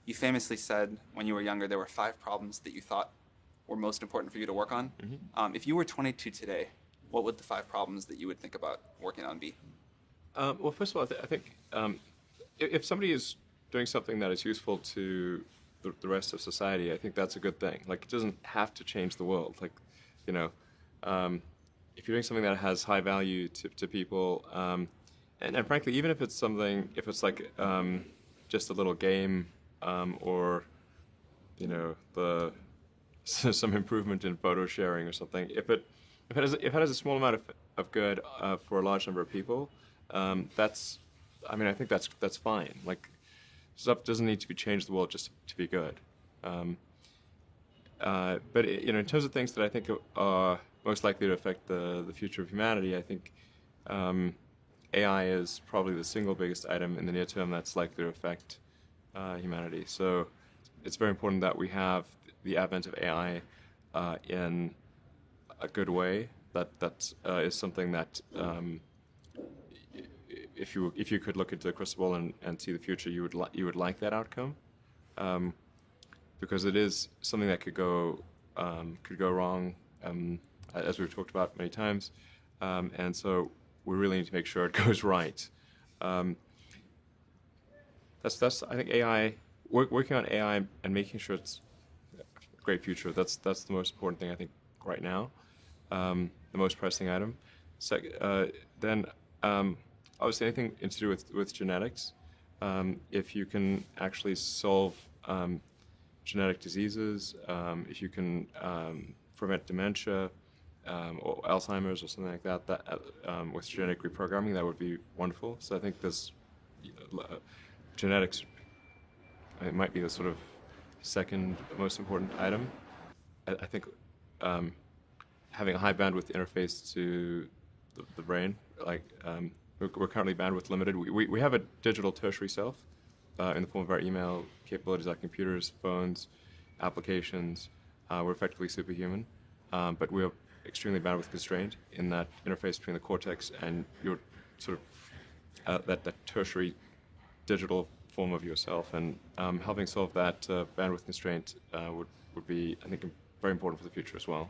You famously said when you were younger there were 5 problems that you thought were most important for you to work on. If you were 22 today, what would the 5 problems that you would think about working on be? Well, first of all, I think if somebody is doing something that is useful to the rest of society, I think that's a good thing. Like, it doesn't have to change the world. Like, you know, um, if you're doing something that has high value to people, and frankly, even if it's something, if it's like just a little game, or the some improvement in photo sharing or something, if it has a small amount of good for a large number of people, that's, I mean, I think that's fine. Like, stuff doesn't need to be changed the world just to be good. Um, but in terms of things that I think are most likely to affect the future of humanity, I think AI is probably the single biggest item in the near term that's likely to affect humanity. So it's very important that we have the advent of AI in a good way. That is something that if you could look into the crystal ball and see the future, you would like that outcome, because it is something that could go wrong, as we've talked about many times, and so we really need to make sure it goes right. Um, that's I think AI, working on AI and making sure it's a great future. That's the most important thing I think right now, the most pressing item. Then obviously anything to do with genetics. If you can actually solve genetic diseases, if you can prevent dementia, or Alzheimer's or something like that, with genetic reprogramming, that would be wonderful. So I think this genetics, it might be the sort of second most important item. I think having a high bandwidth interface to the brain, like we're currently bandwidth limited. We have a digital tertiary self in the form of our email capabilities, like computers, phones, applications. We're effectively superhuman, but we're extremely bandwidth constrained in that interface between the cortex and your sort of that tertiary digital form of yourself. And helping solve that bandwidth constraint would be, I think, very important for the future as well.